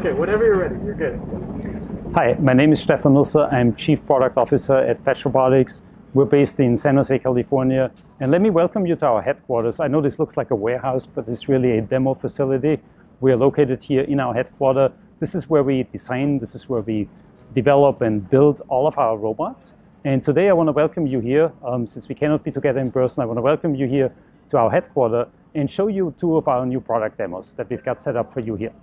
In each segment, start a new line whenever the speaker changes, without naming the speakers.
Okay, whenever you're ready, you're good.
Hi, my name is Stefan Nusser. I'm Chief Product Officer at Fetch Robotics. We're based in San Jose, California. And let me welcome you to our headquarters. I know this looks like a warehouse, but it's really a demo facility. We are located here in our headquarters. This is where we design, this is where we develop and build all of our robots. And today I want to welcome you here. Since we cannot be together in person, I want to welcome you here to our headquarters and show you two of our new product demos that we've got set up for you here.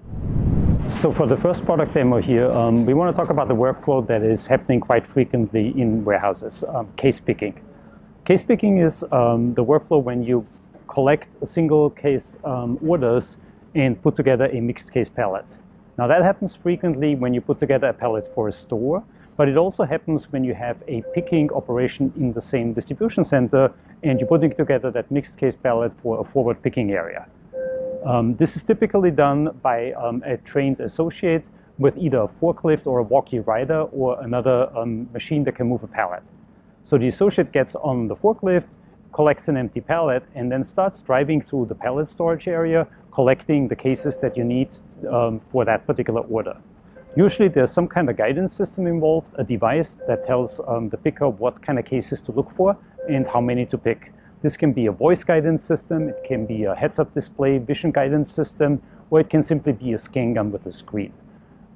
So for the first product demo here, we want to talk about the workflow that is happening quite frequently in warehouses, case picking. Case picking is the workflow when you collect a single case orders and put together a mixed case pallet. Now that happens frequently when you put together a pallet for a store, but it also happens when you have a picking operation in the same distribution center and you're putting together that mixed case pallet for a forward picking area. This is typically done by a trained associate with either a forklift or a walkie rider or another machine that can move a pallet. So the associate gets on the forklift, collects an empty pallet, and then starts driving through the pallet storage area, collecting the cases that you need for that particular order. Usually there's some kind of guidance system involved, a device that tells the picker what kind of cases to look for and how many to pick. This can be a voice guidance system, it can be a heads-up display vision guidance system, or it can simply be a scan gun with a screen.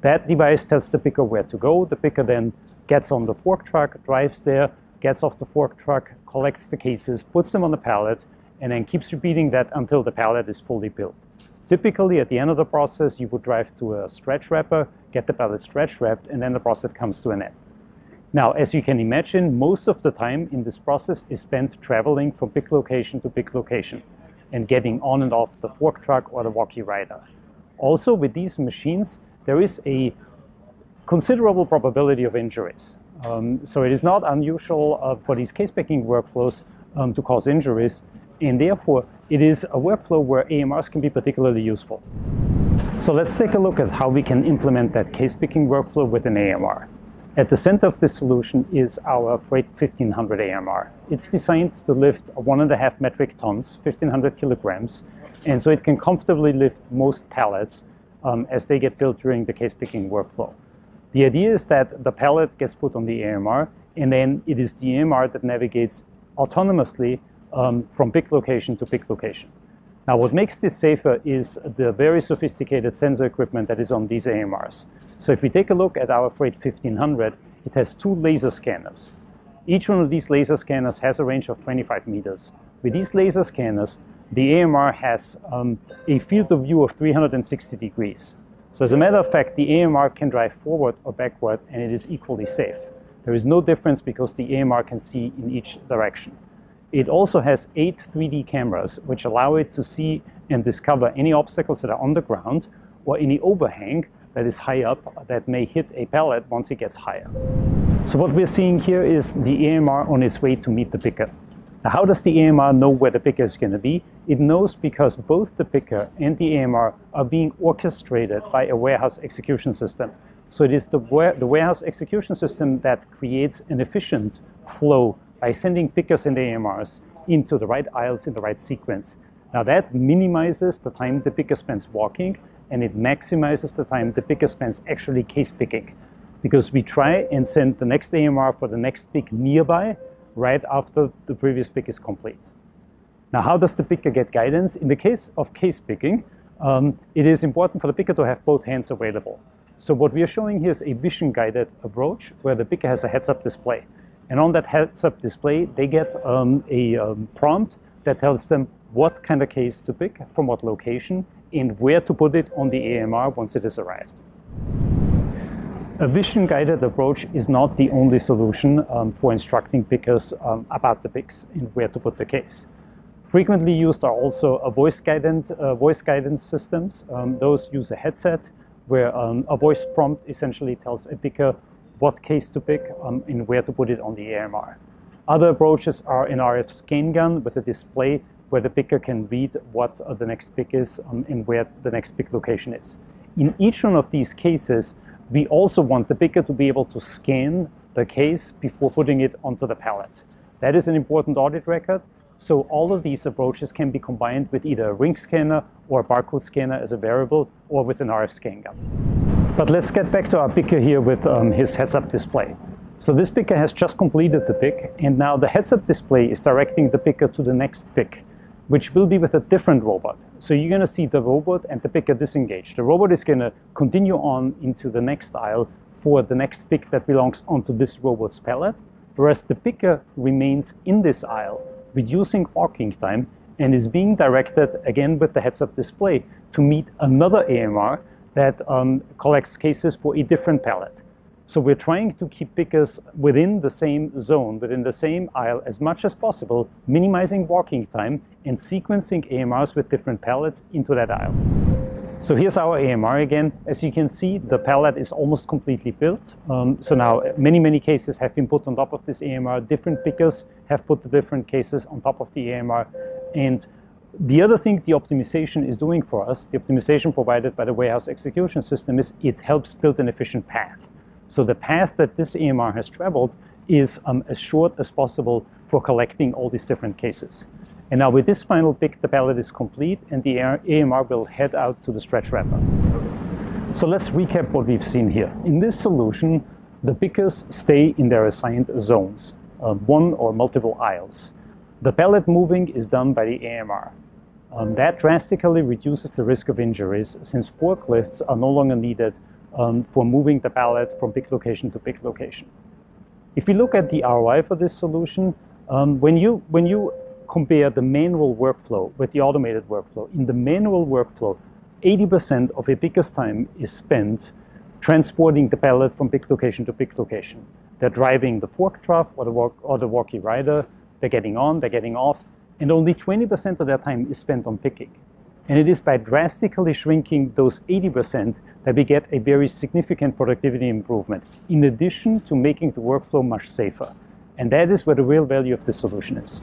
That device tells the picker where to go. The picker then gets on the fork truck, drives there, gets off the fork truck, collects the cases, puts them on the pallet, and then keeps repeating that until the pallet is fully built. Typically, at the end of the process, you would drive to a stretch wrapper, get the pallet stretch wrapped, and then the process comes to an end. Now, as you can imagine, most of the time in this process is spent traveling from big location to big location and getting on and off the fork truck or the walkie rider. Also, with these machines, there is a considerable probability of injuries. So it is not unusual for these case picking workflows to cause injuries, and therefore it is a workflow where AMRs can be particularly useful. So let's take a look at how we can implement that case picking workflow with an AMR. At the center of this solution is our Freight 1500 AMR. It's designed to lift 1.5 metric tons, 1,500 kilograms, and so it can comfortably lift most pallets as they get built during the case picking workflow. The idea is that the pallet gets put on the AMR, and then it is the AMR that navigates autonomously from big location to big location. Now, what makes this safer is the very sophisticated sensor equipment that is on these AMRs. So if we take a look at our Freight 1500, it has 2 laser scanners. Each one of these laser scanners has a range of 25 meters. With these laser scanners, the AMR has a field of view of 360 degrees. So as a matter of fact, the AMR can drive forward or backward, and it is equally safe. There is no difference because the AMR can see in each direction. It also has 8 3D cameras, which allow it to see and discover any obstacles that are on the ground or any overhang that is high up that may hit a pallet once it gets higher. So what we're seeing here is the AMR on its way to meet the picker. Now, how does the AMR know where the picker is going to be? It knows because both the picker and the AMR are being orchestrated by a warehouse execution system. So it is the warehouse execution system that creates an efficient flow by sending pickers and AMRs into the right aisles in the right sequence. Now that minimizes the time the picker spends walking, and it maximizes the time the picker spends actually case picking, because we try and send the next AMR for the next pick nearby right after the previous pick is complete. Now, how does the picker get guidance? In the case of case picking, it is important for the picker to have both hands available. So what we are showing here is a vision-guided approach where the picker has a heads-up display. And on that heads-up display, they get a prompt that tells them what kind of case to pick, from what location, and where to put it on the AMR once it has arrived. A vision-guided approach is not the only solution for instructing pickers about the picks and where to put the case. Frequently used are also voice guidance systems. Those use a headset where a voice prompt essentially tells a picker what case to pick and where to put it on the AMR. Other approaches are an RF scan gun with a display where the picker can read what the next pick is and where the next pick location is. In each one of these cases, we also want the picker to be able to scan the case before putting it onto the pallet. That is an important audit record, so all of these approaches can be combined with either a ring scanner or a barcode scanner as a variable, or with an RF scan gun. But let's get back to our picker here with his heads-up display. So this picker has just completed the pick, and now the heads-up display is directing the picker to the next pick, which will be with a different robot. So you're going to see the robot and the picker disengage. The robot is going to continue on into the next aisle for the next pick that belongs onto this robot's pallet, whereas the picker remains in this aisle, reducing walking time, and is being directed, again with the heads-up display, to meet another AMR that collects cases for a different pallet. So we're trying to keep pickers within the same zone, within the same aisle as much as possible, minimizing walking time and sequencing AMRs with different pallets into that aisle. So here's our AMR again. As you can see, the pallet is almost completely built. So now many cases have been put on top of this AMR. Different pickers have put the different cases on top of the AMR. And the other thing the optimization is doing for us, the optimization provided by the warehouse execution system, is it helps build an efficient path. So the path that this AMR has traveled is as short as possible for collecting all these different cases. And now with this final pick, the pallet is complete and the AMR will head out to the stretch wrapper. So let's recap what we've seen here. In this solution, the pickers stay in their assigned zones, one or multiple aisles. The pallet moving is done by the AMR. That drastically reduces the risk of injuries, since forklifts are no longer needed for moving the pallet from pick location to pick location. If we look at the ROI for this solution, when you compare the manual workflow with the automated workflow, in the manual workflow, 80% of a picker's time is spent transporting the pallet from pick location to pick location. They're driving the fork trough or the walkie rider, they're getting on, they're getting off, and only 20% of their time is spent on picking. And it is by drastically shrinking those 80% that we get a very significant productivity improvement, in addition to making the workflow much safer. And that is where the real value of this solution is.